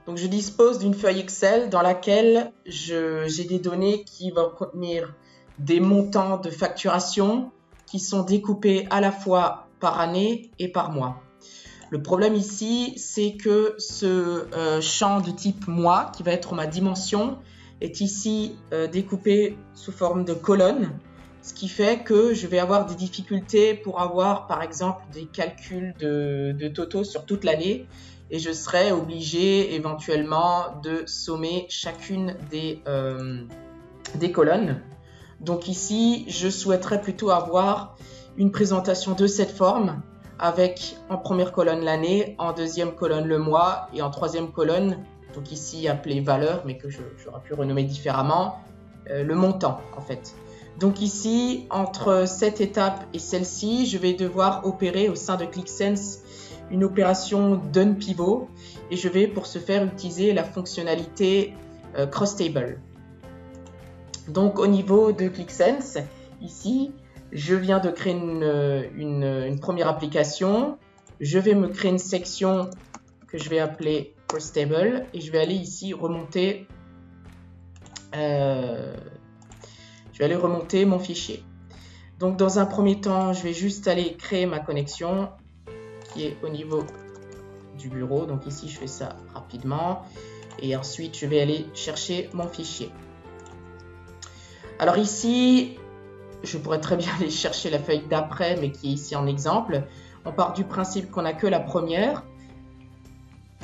Donc, je dispose d'une feuille Excel dans laquelle j'ai des données qui vont contenir des montants de facturation qui sont découpés à la fois par année et par mois. Le problème ici, c'est que ce champ de type mois, qui va être ma dimension, est ici découpé sous forme de colonnes, ce qui fait que je vais avoir des difficultés pour avoir, par exemple, des calculs de totaux sur toute l'année, et je serai obligé éventuellement de sommer chacune des colonnes. Donc ici, je souhaiterais plutôt avoir une présentation de cette forme, avec en première colonne l'année, en deuxième colonne le mois et en troisième colonne, donc ici appelé valeur, mais que j'aurais pu renommer différemment, le montant en fait. Donc ici, entre cette étape et celle-ci, je vais devoir opérer au sein de ClickSense une opération done pivot et je vais pour ce faire utiliser la fonctionnalité cross table. Donc au niveau de ClickSense, ici, je viens de créer une première application. Je vais me créer une section que je vais appeler cross table et je vais aller ici remonter. Je vais aller remonter mon fichier. Donc dans un premier temps, je vais juste aller créer ma connexion qui est au niveau du bureau. Donc ici, je fais ça rapidement et ensuite je vais aller chercher mon fichier. Alors ici, je pourrais très bien aller chercher la feuille d'après, mais qui est ici en exemple. On part du principe qu'on n'a que la première.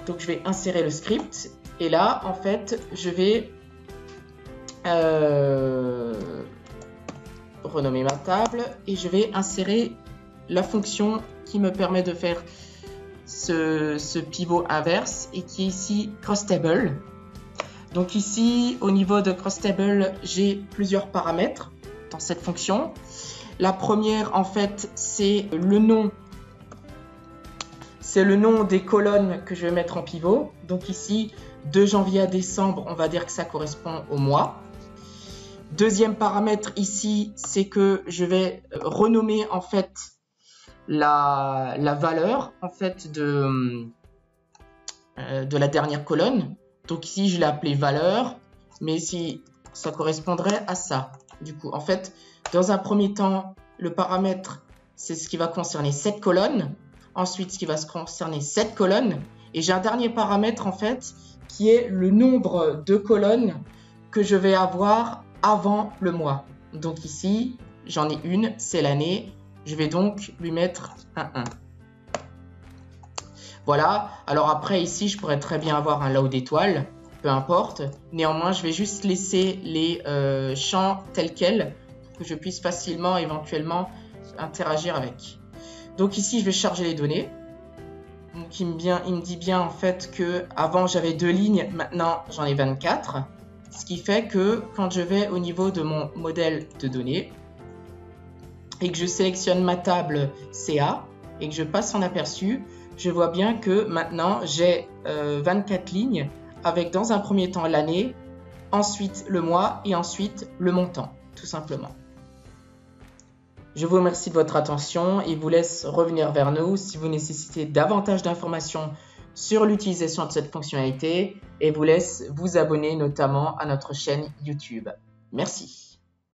Donc, je vais insérer le script. Et là, en fait, je vais renommer ma table. Et je vais insérer la fonction qui me permet de faire ce pivot inverse et qui est ici cross table. Donc ici, au niveau de cross table, j'ai plusieurs paramètres dans cette fonction. La première, en fait, c'est le nom des colonnes que je vais mettre en pivot. Donc ici, de janvier à décembre, on va dire que ça correspond au mois. Deuxième paramètre ici, c'est que je vais renommer en fait la valeur en fait de la dernière colonne. Donc ici, je l'ai appelé valeur, mais ici, ça correspondrait à ça. Du coup, en fait, dans un premier temps, le paramètre, c'est ce qui va concerner cette colonne. Ensuite, ce qui va se concerner cette colonne. Et j'ai un dernier paramètre, en fait, qui est le nombre de colonnes que je vais avoir avant le mois. Donc ici, j'en ai une, c'est l'année. Je vais donc lui mettre un 1. Voilà, alors après ici, je pourrais très bien avoir un load d'étoiles, peu importe. Néanmoins, je vais juste laisser les champs tels quels pour que je puisse facilement, éventuellement, interagir avec. Donc ici, je vais charger les données. Donc il me dit bien en fait que avant j'avais 2 lignes, maintenant j'en ai 24. Ce qui fait que quand je vais au niveau de mon modèle de données et que je sélectionne ma table CA et que je passe en aperçu, je vois bien que maintenant j'ai 24 lignes avec dans un premier temps l'année, ensuite le mois et ensuite le montant, tout simplement. Je vous remercie de votre attention et vous laisse revenir vers nous si vous nécessitez davantage d'informations sur l'utilisation de cette fonctionnalité et vous laisse vous abonner notamment à notre chaîne YouTube. Merci.